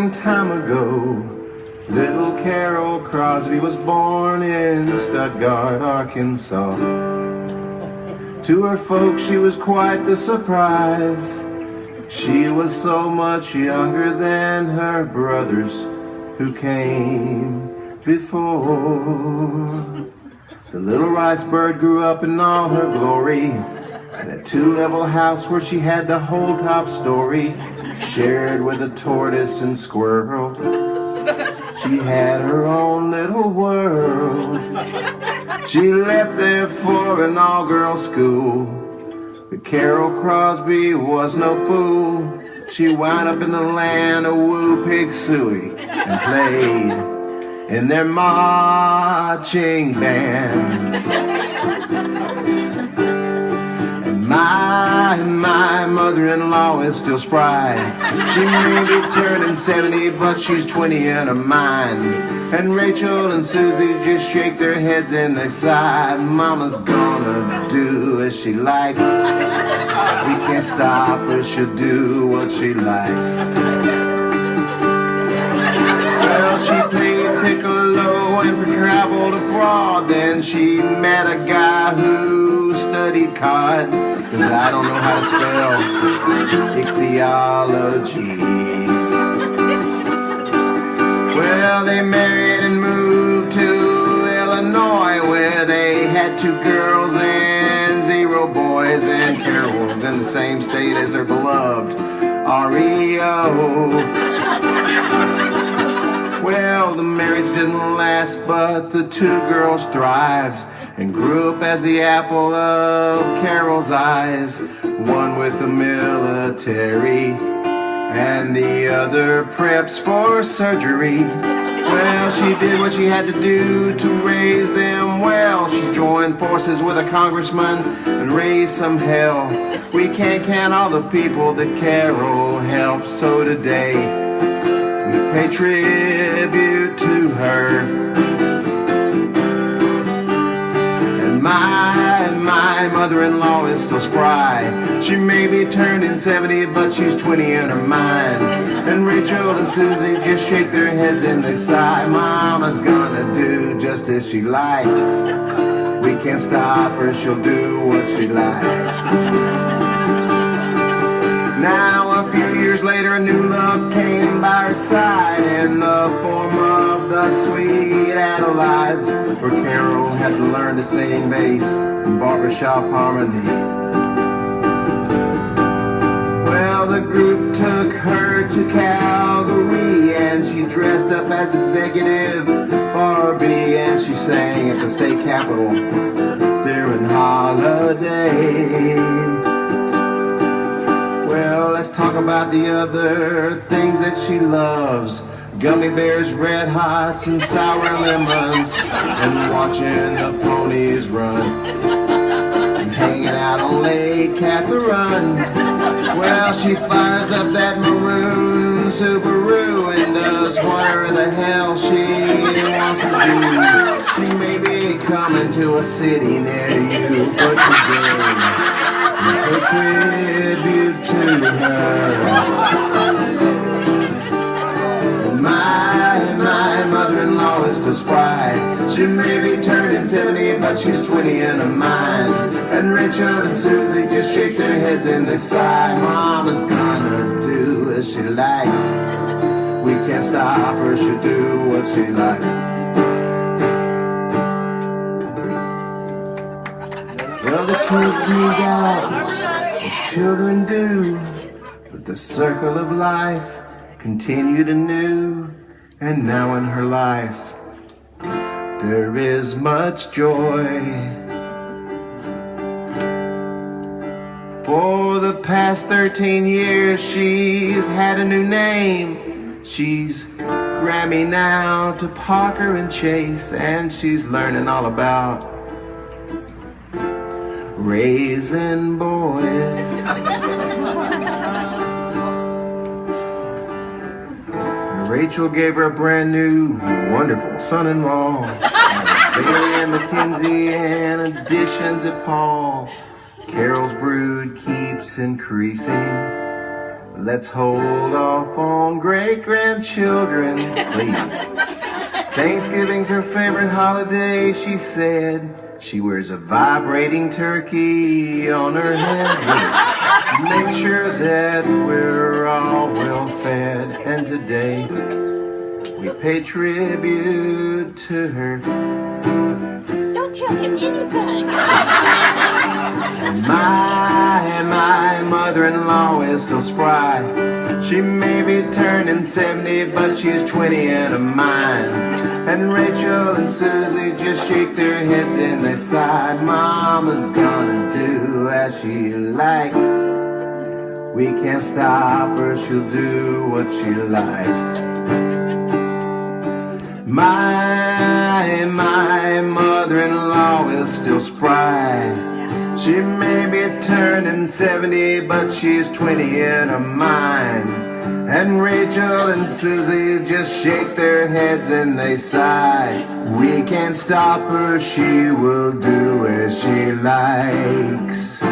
long time ago, little Carole Crosby was born in Stuttgart, Arkansas. To her folks she was quite the surprise. She was so much younger than her brothers who came before. The little rice bird grew up in all her glory, in a two-level house where she had the whole top story, shared with a tortoise and squirrel. She had her own little world. She left there for an all-girl school, but Carole Crosby was no fool. She wound up in the land of Woo Pig Suey and played in their marching band. And my mother-in-law is still spry. She may be turning 70, but she's 20 in her mind. And Rachel and Susie just shake their heads and they sigh. Mama's gonna do as she likes. We can't stop her, she'll do what she likes. Well, she played piccolo and traveled abroad. Then she met a guy who studied cod, 'cause I don't know how to spell ichthyology. Well, they married and moved to Illinois, where they had 2 girls and 0 boys, and Carol's in the same state as her beloved REO. Well, the marriage didn't last, but the 2 girls thrived and grew up as the apple of Carol's eyes. One with the military and the other preps for surgery. Well, she did what she had to do to raise them well. She joined forces with a congressman and raised some hell. We can't count all the people that Carole helped, so today we pay tribute to her. And my mother-in-law is still spry. She may be turning 70, but she's 20 in her mind. And Rachel and Susie just shake their heads and they sigh. Mama's gonna do just as she likes. We can't stop her, she'll do what she likes. Now a few years later, a new love came by her side in the form of the sweet Adelaides, where Carole had to learn to sing bass and barbershop harmony. Well, the group took her to Calgary, and she dressed up as executive Barbie, and she sang at the state capitol during holiday. Well, let's talk about the other things that she loves. Gummy bears, Red Hots, and sour lemons, and watching the ponies run, and hanging out on Lake Catherine. Well, she fires up that maroon Subaru and does whatever the hell she wants to do. She may be coming to a city near you, but today we pay tribute to her. My mother-in-law is still spry. She may be turning 70, but she's 20 in her mind. And Rachel and Susie just shake their heads and they sigh. Mama's gonna do as she likes. We can't stop her, she'll do what she likes. Well, the kids moved out, as children do, but the circle of life continued anew. And now in her life there is much joy. For the past 13 years she's had a new name. She's Grammy now to Parker and Chase, and she's learning all about raising boys. Rachel gave her a brand new, wonderful son-in-law, Bailey and Mackenzie in addition to Paul. Carole's brood keeps increasing. Let's hold off on great-grandchildren, please. Thanksgiving's her favorite holiday, she said. She wears a vibrating turkey on her head. Make sure that we're all well fed. And today we pay tribute to her. Don't tell him anything. My mother-in-law is still spry. She may be turning 70, but she's 20 in her mind. And Rachel and Susie just shake their heads and they sigh. Mama's gonna do as she likes. We can't stop her, she'll do what she likes. My mother-in-law is still spry. She may be turning 70, but she's 20 in her mind. And Rachel and Susie just shake their heads and they sigh. We can't stop her, she will do as she likes.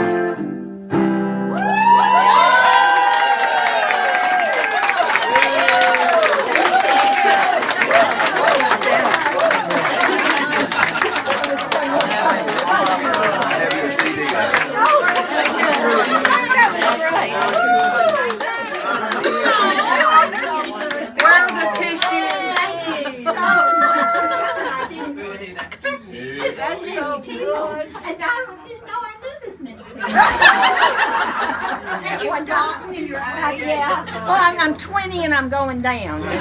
That's so good. And I didn't know I knew this many people. You were talking in your eye. Yeah. Well, I'm 20 and I'm going down. You know?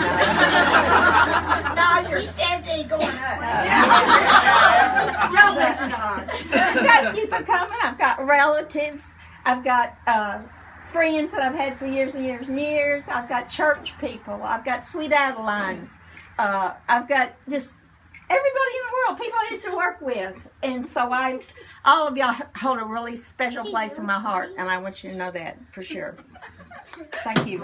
No, you're 70 going up. You'll listen to her. Thank you for coming. I've got relatives. I've got friends that I've had for years and years and years. I've got church people. I've got Sweet Adelines. I've got just everybody in the world, people I used to work with. And so all of y'all hold a really special place in my heart, and I want you to know that for sure. Thank you.